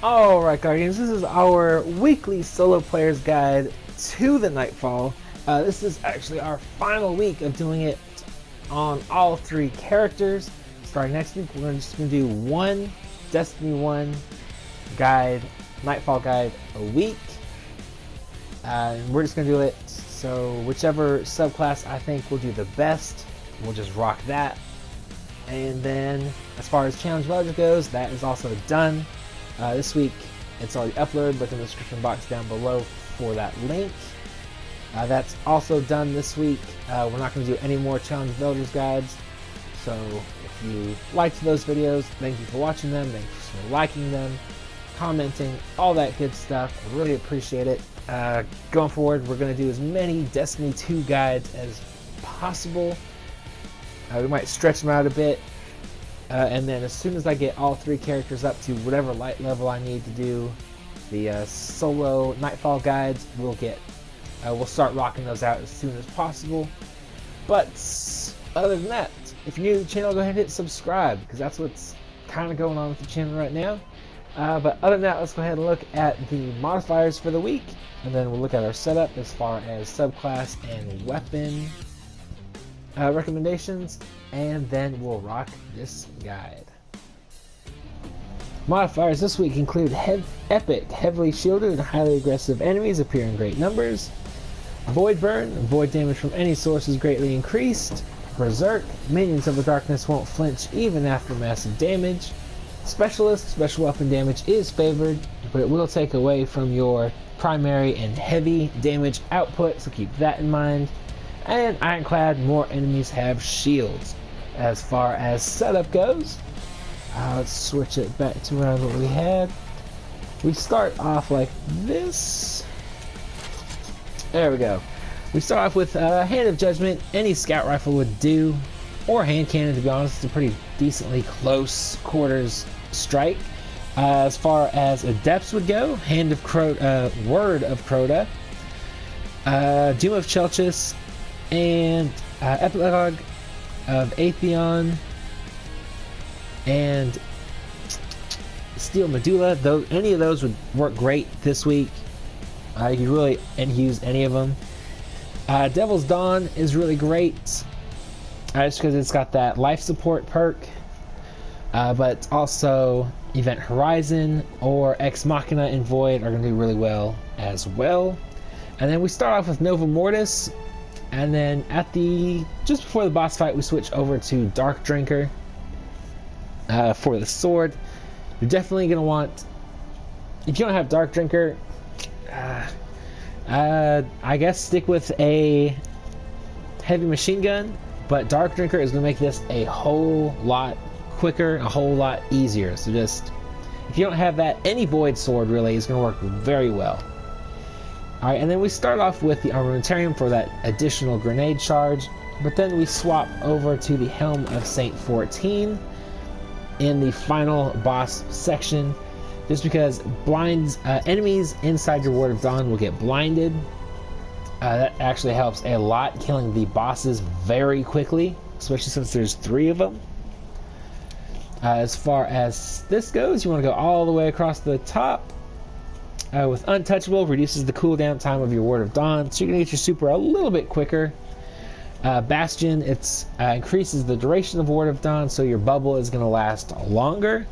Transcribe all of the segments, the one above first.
Alright Guardians, this is our weekly solo player's guide to the Nightfall. This is actually our final week of doing it on all three characters. Starting next week, we're just going to do one Destiny 1 guide, Nightfall guide a week. And we're just going to do it, so whichever subclass I think will do the best, we'll just rock that. And then as far as challenge logic goes, that is also done. This week it's already uploaded, but in the description box down below for that link. That's also done this week. We're not going to do any more challenge builders guides. So if you liked those videos, thank you for watching them. Thank you for liking them, commenting, all that good stuff. I really appreciate it. Going forward, we're going to do as many Destiny 2 guides as possible. We might stretch them out a bit. And then as soon as I get all three characters up to whatever light level I need to do the solo Nightfall guides, we'll start rocking those out as soon as possible. But other than that, if you're new to the channel, go ahead and hit subscribe, because that's what's kind of going on with the channel right now. But other than that, let's go ahead and look at the modifiers for the week, and then we'll look at our setup as far as subclass and weapon recommendations, and then we'll rock this guide. Modifiers this week include epic, heavily shielded, and highly aggressive enemies appear in great numbers. Void burn, void damage from any source is greatly increased. Berserk, minions of the darkness won't flinch even after massive damage. Specialist, special weapon damage is favored, but it will take away from your primary and heavy damage output, so keep that in mind. And Ironclad, more enemies have shields. As far as setup goes, let's switch it back to around what we had. We start off like this. There we go. We start off with Hand of Judgment. Any scout rifle would do, or hand cannon, to be honest. It's a pretty decently close quarters strike. As far as adepts would go, Word of Crota, Doom of Chelchis, and Epilogue of Atheon, and Steel Medulla. Any of those would work great this week. You could really use any of them. Devil's Dawn is really great, just because it's got that life support perk, but also Event Horizon or Ex Machina and Void are going to do really well as well. And then we start off with Nova Mortis. And then just before the boss fight, we switch over to Dark Drinker for the sword. You're definitely going to want, if you don't have Dark Drinker, I guess stick with a heavy machine gun, but Dark Drinker is going to make this a whole lot quicker, a whole lot easier. So just, if you don't have that, any Void sword really is going to work very well. Alright, and then we start off with the Armamentarium for that additional grenade charge, but then we swap over to the Helm of Saint 14 in the final boss section, just because enemies inside your Ward of Dawn will get blinded. That actually helps a lot, killing the bosses very quickly, especially since there's 3 of them. As far as this goes, you want to go all the way across the top. With Untouchable, reduces the cooldown time of your Ward of Dawn, so you're going to get your super a little bit quicker. Bastion, it increases the duration of Ward of Dawn, so your bubble is going to last longer.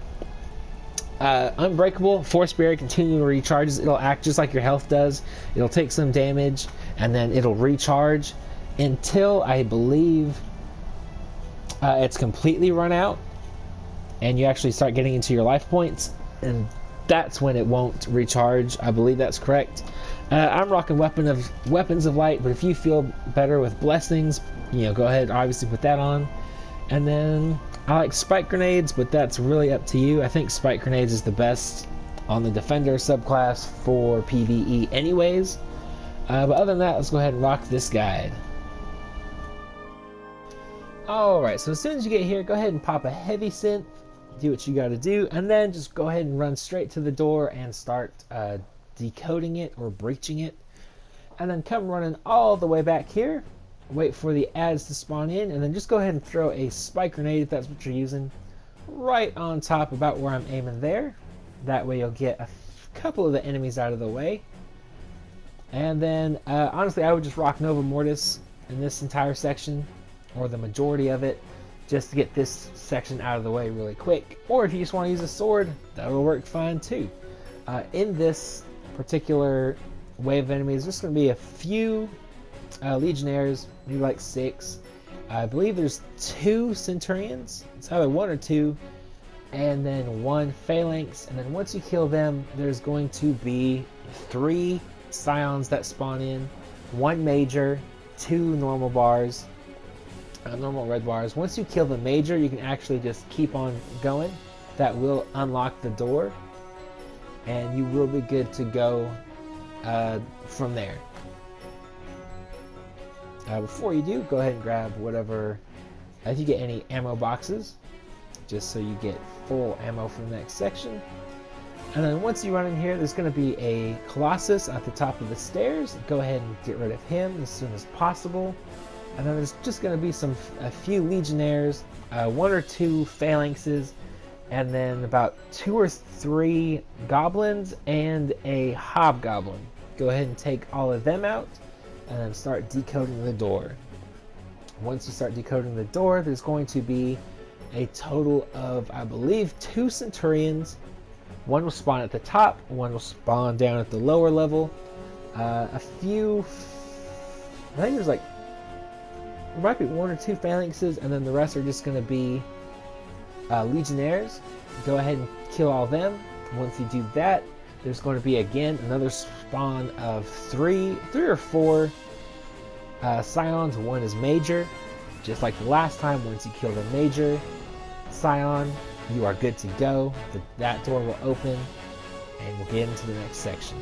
Unbreakable, Force Barrier continually recharges. It'll act just like your health does. It'll take some damage, and then it'll recharge until, I believe, it's completely run out, and you actually start getting into your life points, and that's when it won't recharge. I believe that's correct. I'm rocking Weapons of Light, but if you feel better with Blessings, go ahead, obviously put that on. And then I like Spike Grenades, but that's really up to you. I think Spike Grenades is the best on the Defender subclass for PvE anyways. But other than that, let's go ahead and rock this guide. Alright, so as soon as you get here, go ahead and pop a heavy synth. Do what you got to do, and then just go ahead and run straight to the door and start decoding it or breaching it, and then come running all the way back here, wait for the ads to spawn in, and then just go ahead and throw a spike grenade if that's what you're using right on top about where I'm aiming there. That way you'll get a couple of the enemies out of the way. And then, honestly, I would just rock Nova Mortis in this entire section, or the majority of it, just to get this section out of the way really quick. Or if you just want to use a sword, that'll work fine too. In this particular wave of enemies, there's going to be a few Legionnaires, maybe like 6. I believe there's 2 Centurions. It's either 1 or 2. And then 1 Phalanx. And then once you kill them, there's going to be 3 Scions that spawn in. 1 Major, 2 normal bars. Normal red bars. Once you kill the Major, you can actually just keep on going. That will unlock the door. And you will be good to go from there. Before you do, go ahead and grab whatever, if you get any ammo boxes, just so you get full ammo for the next section. And then once you run in here, there's going to be a Colossus at the top of the stairs. Go ahead and get rid of him as soon as possible. And then there's just going to be a few Legionnaires, 1 or 2 Phalanxes, and then about 2 or 3 Goblins and a Hobgoblin. Go ahead and take all of them out and then start decoding the door. Once you start decoding the door, there's going to be a total of, I believe, 2 Centurions. 1 will spawn at the top, 1 will spawn down at the lower level. A few, I think there's like, there might be 1 or 2 Phalanxes, and then the rest are just going to be Legionnaires. Go ahead and kill all them. Once you do that, there's going to be again another spawn of 3 or 4 Scions. 1 is Major. Just like the last time, once you kill the Major Scion, you are good to go. That door will open, and we'll get into the next section.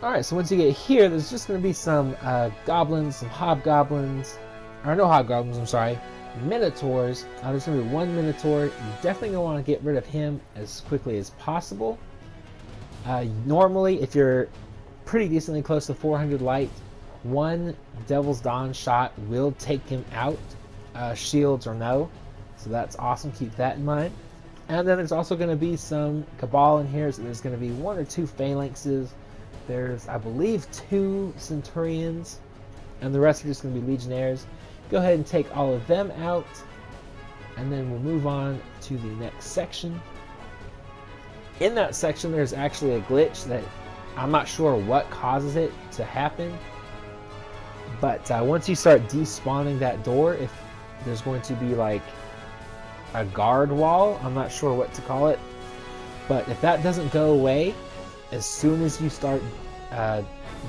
Alright, so once you get here, there's just going to be some goblins, some hobgoblins, or no hobgoblins, I'm sorry, minotaurs. There's going to be 1 minotaur. You definitely going to want to get rid of him as quickly as possible. Normally, if you're pretty decently close to 400 light, 1 Devil's Dawn shot will take him out, shields or no. So that's awesome, keep that in mind. And then there's also going to be some Cabal in here, so there's going to be 1 or 2 Phalanxes. There's, I believe, 2 Centurions, and the rest are just going to be Legionnaires. Go ahead and take all of them out, and then we'll move on to the next section. In that section, there's actually a glitch that I'm not sure what causes it to happen, but once you start despawning that door, if there's going to be like a guard wall. I'm not sure what to call it. But if that doesn't go away, as soon as you start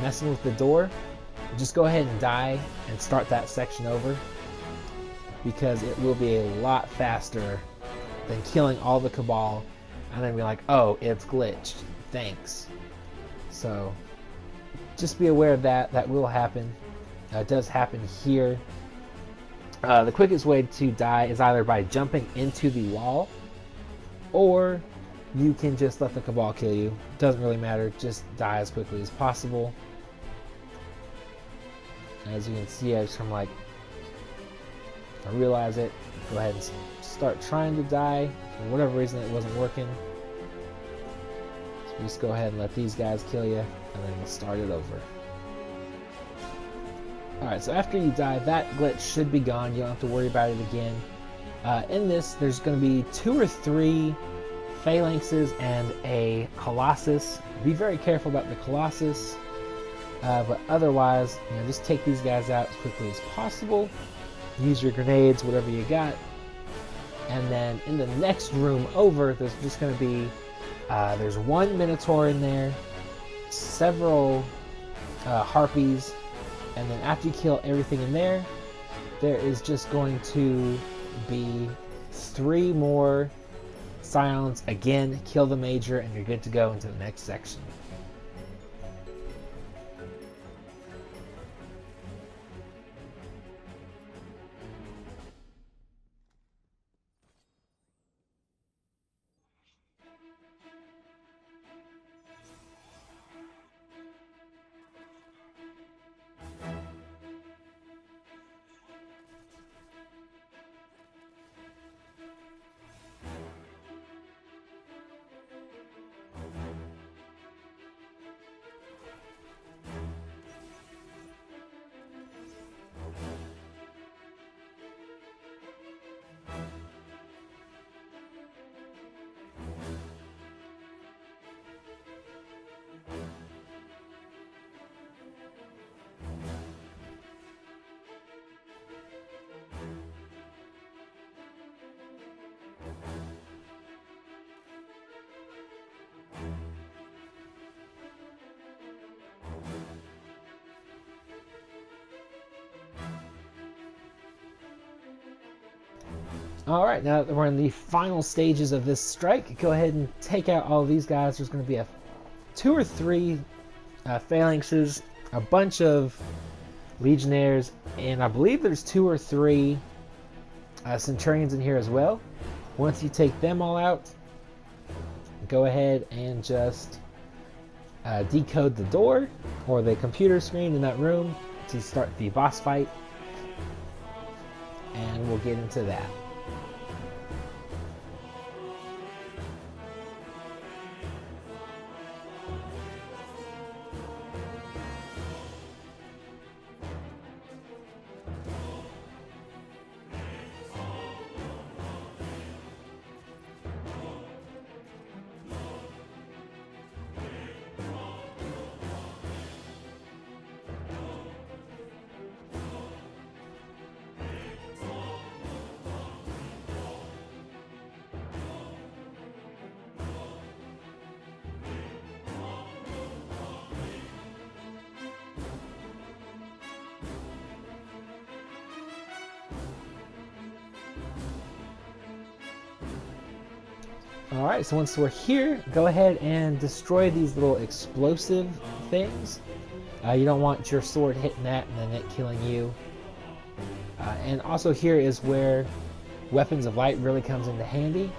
messing with the door, just go ahead and die and start that section over, because it will be a lot faster than killing all the Cabal and then be like, oh, it's glitched, thanks. So just be aware of that. That will happen. It does happen here. The quickest way to die is either by jumping into the wall, or you can just let the Cabal kill you. Doesn't really matter, just die as quickly as possible. As you can see, I just from like, I realize it, go ahead and start trying to die. For whatever reason it wasn't working. So just go ahead and let these guys kill you, and then we'll start it over. Alright, so after you die, that glitch should be gone. You don't have to worry about it again. In this, there's going to be 2 or 3 phalanxes and a colossus. Be very careful about the colossus, but otherwise, just take these guys out as quickly as possible. Use your grenades, whatever you got, and then in the next room over, there's just going to be there's 1 minotaur in there, several harpies, and then after you kill everything in there, there is just going to be 3 more Scions. Again, kill the major and you're good to go into the next section. Alright, now that we're in the final stages of this strike, go ahead and take out all these guys. There's going to be 2 or 3 phalanxes, a bunch of legionnaires, and I believe there's 2 or 3 centurions in here as well. Once you take them all out, go ahead and just decode the door or the computer screen in that room to start the boss fight, and we'll get into that. Alright, so once we're here, go ahead and destroy these little explosive things. You don't want your sword hitting that and then it killing you. And also here is where Weapons of Light really comes into handy.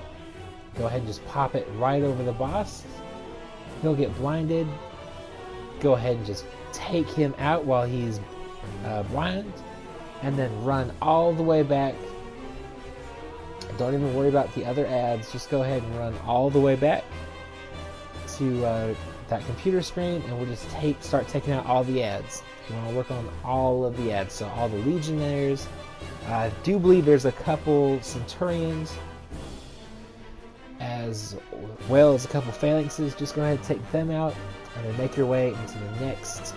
Go ahead and just pop it right over the boss. He'll get blinded. Go ahead and just take him out while he's blind. And then run all the way back. Don't even worry about the other ads. Just go ahead and run all the way back to that computer screen, and we'll just start taking out all the ads. You want to work on all of the ads, so all the legionnaires. I do believe there's a couple centurions, as well as a couple phalanxes. Just go ahead and take them out, and then make your way into the next.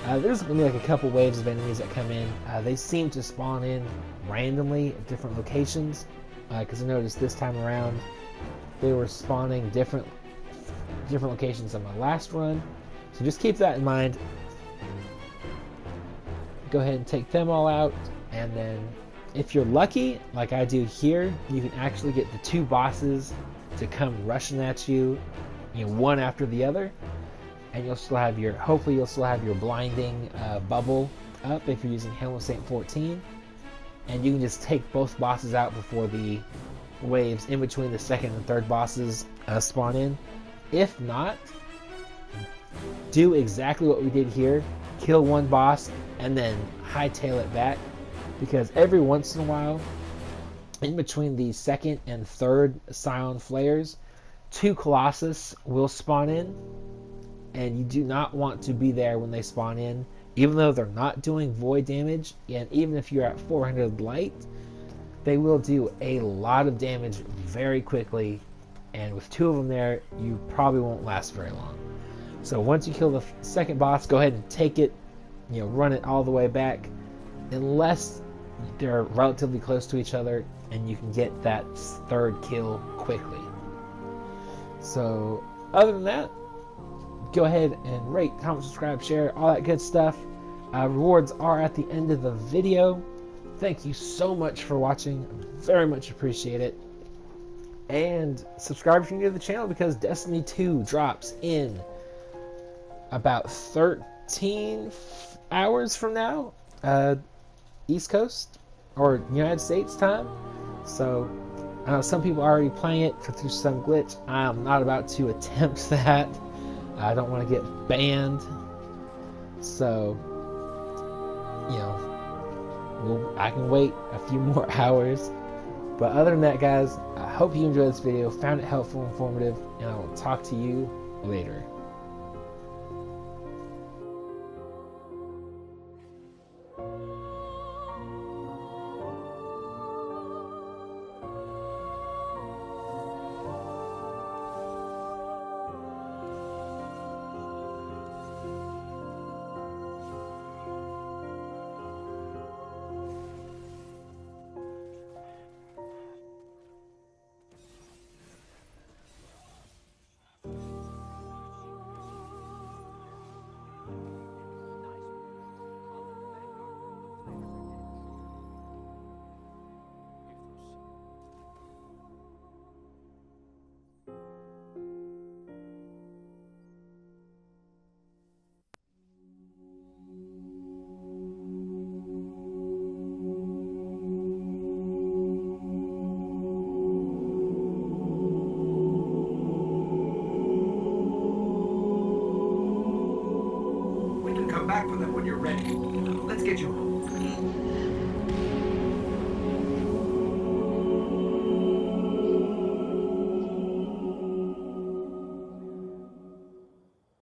There's going to be like a couple waves of enemies that come in. They seem to spawn in randomly at different locations. because I noticed this time around they were spawning different locations on my last run. So just keep that in mind. Go ahead and take them all out, and then if you're lucky, like I do here, you can actually get the 2 bosses to come rushing at you, one after the other, and you'll still have your, hopefully you'll still have your blinding bubble up if you're using Helm of Saint 14, and you can just take both bosses out before the waves in between the second and third bosses spawn in. If not, do exactly what we did here, kill one boss and then hightail it back, because every once in a while in between the second and third Scion flares, 2 Colossus will spawn in, and you do not want to be there when they spawn in, even though they're not doing void damage. And even if you're at 400 light, they will do a lot of damage very quickly, and with 2 of them there, you probably won't last very long. So once you kill the second boss, go ahead and take it, run it all the way back, unless they're relatively close to each other and you can get that third kill quickly. So other than that, go ahead and rate, comment, subscribe, share, all that good stuff. Rewards are at the end of the video. Thank you so much for watching. Very much appreciate it. And subscribe if you're new to the channel, because Destiny 2 drops in about 13 hours from now, East Coast or United States time. So I know some people are already playing it through some glitch. I'm not about to attempt that. I don't want to get banned. So, I can wait a few more hours. But other than that, guys, I hope you enjoyed this video, found it helpful and informative, and I will talk to you later. Back for them when you're ready. Let's get you home.